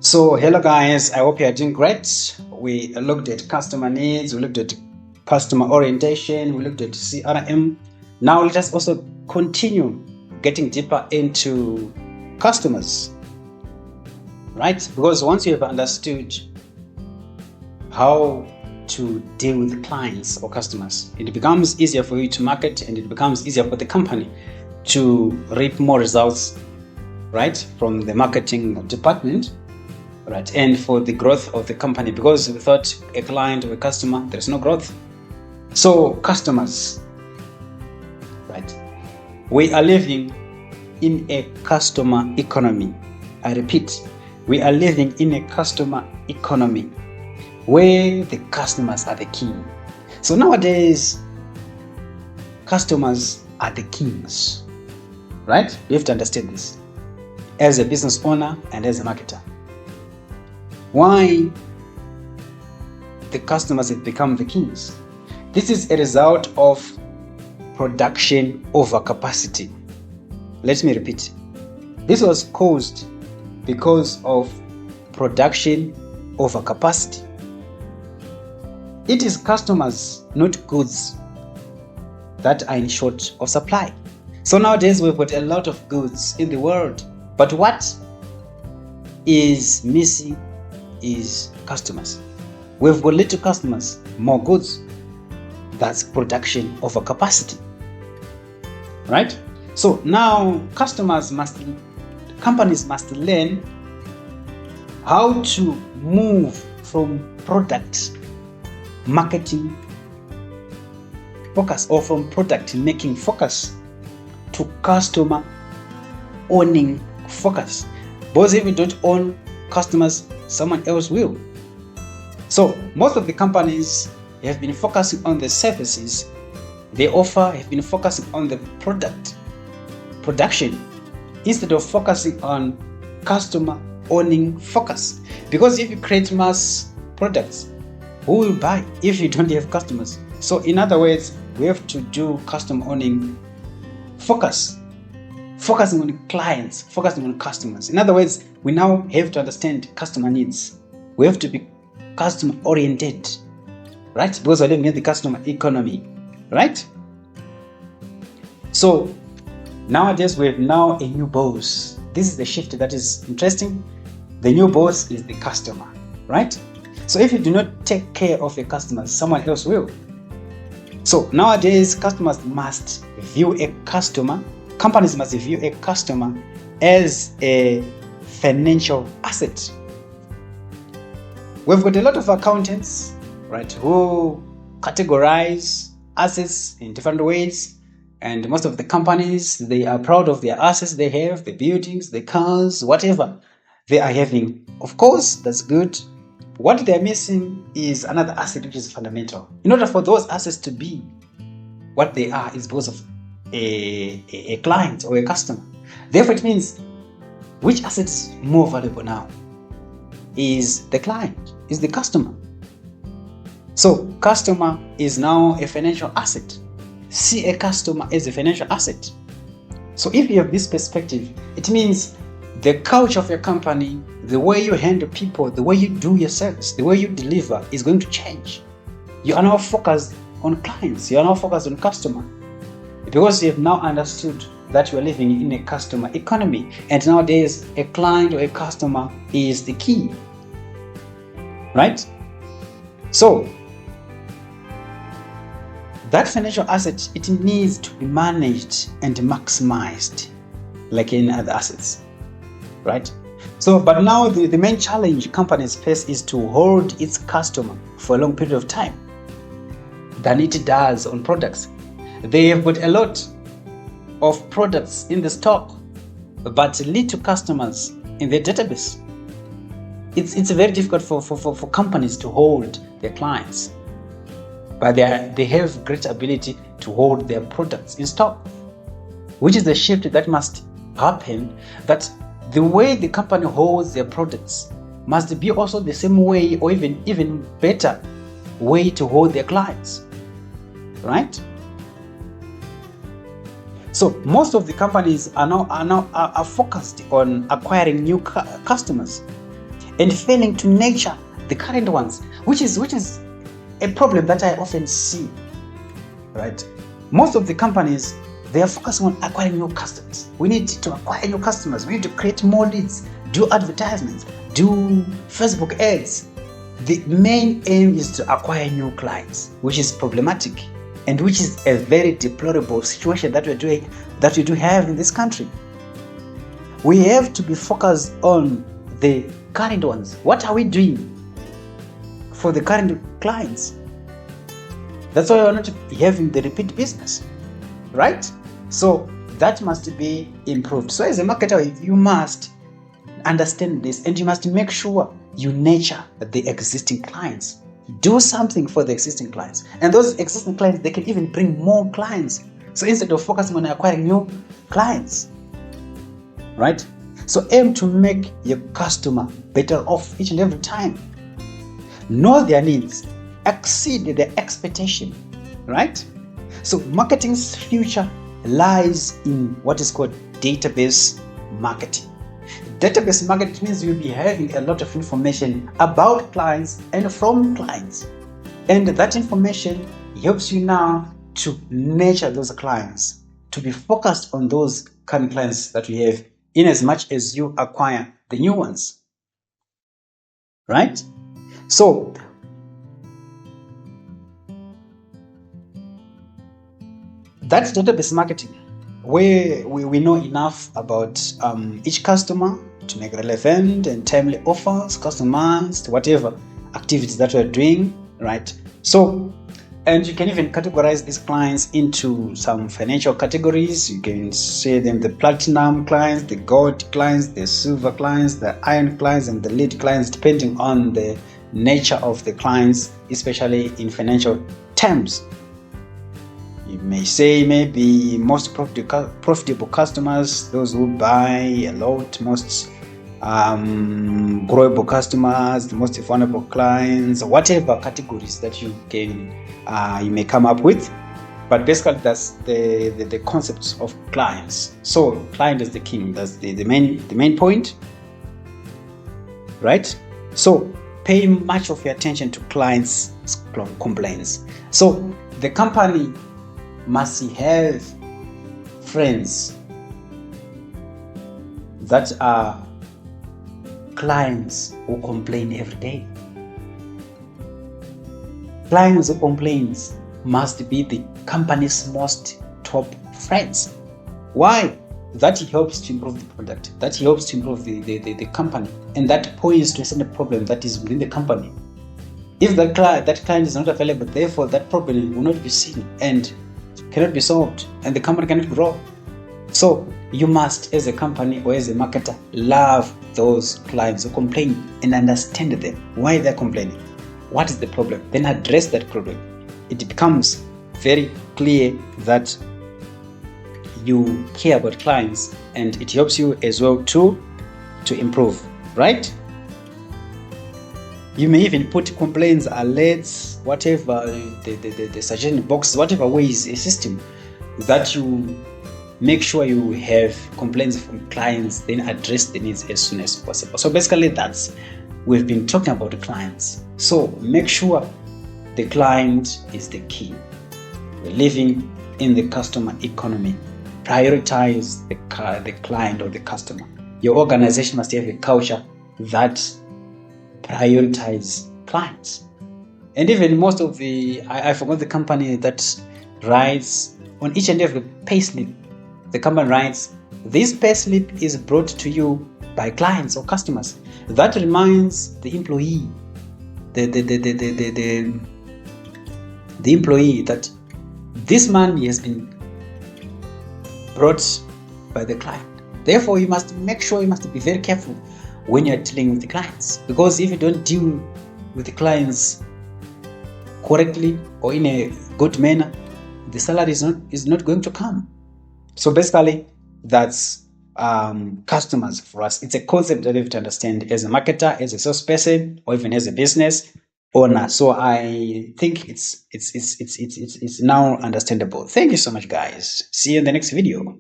So, hello guys, I hope you are doing great. We looked at customer needs, we looked at customer orientation, we looked at CRM. Now, let us also continue getting deeper into customers, right? Because once you have understood how to deal with clients or customers, it becomes easier for you to market and it becomes easier for the company to reap more results, right, from the marketing department. Right, and for the growth of the company, because without a client or a customer, there's no growth. So, customers, right? We are living in a customer economy. I repeat, we are living in a customer economy where the customers are the king. So nowadays, customers are the kings, right? You have to understand this as a business owner and as a marketer. Why the customers have become the kings? This is a result of production over capacity. Let me repeat. This was caused because of production over capacity. It is customers, not goods, that are in short of supply. So nowadays we've got a lot of goods in the world, but what is missing is customers. We've got little customers, more goods. That's production over capacity, right? So now companies must learn how to move from product marketing focus or from product making focus to customer owning focus. Because if you don't own customers, someone else will. So most of the companies have been focusing on the services they offer, have been focusing on the production instead of focusing on customer owning focus. Because if you create mass products, who will buy if you don't have customers? So in other words, we have to do customer owning focus, focusing on clients, focusing on customers. In other words, we now have to understand customer needs. We have to be customer oriented, right? Because we're living in the customer economy, right? So nowadays we have now a new boss. This is the shift that is interesting. The new boss is the customer, right? So if you do not take care of your customers, someone else will. So nowadays customers must view a customer, companies must view a customer as a financial asset. We've got a lot of accountants, right, who categorize assets in different ways, and most of the companies, they are proud of their assets they have, the buildings, the cars, whatever they are having. Of course, that's good. What they're missing is another asset which is fundamental. In order for those assets to be what they are is because of a client or a customer. Therefore, it means which asset is more valuable now? Is the client, is the customer. So customer is now a financial asset. See a customer as a financial asset. So if you have this perspective, it means the culture of your company, the way you handle people, the way you do your service, the way you deliver is going to change. You are now focused on clients, you are now focused on customer. Because you have now understood that you are living in a customer economy, and nowadays a client or a customer is the key, right? So that financial asset, it needs to be managed and maximized like any other assets, right? So, but now the main challenge companies face is to hold its customer for a long period of time than it does on products. They have got a lot of products in the stock, but little customers in their database. It's very difficult for companies to hold their clients, but they have great ability to hold their products in stock, which is the shift that must happen, that the way the company holds their products must be also the same way or even better way to hold their clients, right? So most of the companies are focused on acquiring new customers, and failing to nurture the current ones, which is a problem that I often see, right? Most of the companies, they are focusing on acquiring new customers. We need to acquire new customers. We need to create more leads, do advertisements, do Facebook ads. The main aim is to acquire new clients, which is problematic and which is a very deplorable situation that we do have in this country. We have to be focused on the current ones. What are we doing for the current clients? That's why we're not having the repeat business, right? So that must be improved. So as a marketer, you must understand this and you must make sure you nurture the existing clients. Do something for the existing clients. And those existing clients, they can even bring more clients. So instead of focusing on acquiring new clients, right? So aim to make your customer better off each and every time. Know their needs, exceed their expectation, right? So marketing's future lies in what is called database marketing. Database marketing means you'll be having a lot of information about clients and from clients. And that information helps you now to nurture those clients, to be focused on those current clients that we have, in as much as you acquire the new ones, right? So that's database marketing, where we know enough about each customer to make relevant and timely offers, customized, whatever activities that we're doing, right? So, and you can even categorize these clients into some financial categories. You can say them the platinum clients, the gold clients, the silver clients, the iron clients, and the lead clients, depending on the nature of the clients, especially in financial terms. You may say maybe most profitable customers, those who buy a lot, most growable customers, the most vulnerable clients, whatever categories that you may come up with. But basically that's the concepts of clients. So client is the king. That's the main point, right? So pay much of your attention to clients' complaints. So the company must have friends that are clients who complain every day. Clients who complain must be the company's most top friends. Why? That helps to improve the product. That helps to improve the company. And that points to a certain problem that is within the company. If that client is not available, therefore that problem will not be seen and cannot be solved, and the company cannot grow. So you must, as a company or as a marketer, love those clients who complain and understand them, why they're complaining, what is the problem, then address that problem. It becomes very clear that you care about clients, and it helps you as well to improve, right? You may even put complaints, alerts, whatever, the suggestion box, whatever ways, a system that you make sure you have complaints from clients, then address the needs as soon as possible. So basically we've been talking about the clients. So make sure the client is the key. We're living in the customer economy. Prioritize the client or the customer. Your organization must have a culture that prioritize clients. And even most of I forgot the company that writes on each and every payslip, the company writes, this payslip is brought to you by clients or customers. That reminds the employee, the employee, that this money has been brought by the client. Therefore, you must make sure, you must be very careful when you're dealing with the clients, because if you don't deal with the clients correctly or in a good manner, the salary is not going to come. So basically, that's customers for us. It's a concept that you have to understand as a marketer, as a salesperson, or even as a business owner. So I think it's now understandable. Thank you so much, guys. See you in the next video.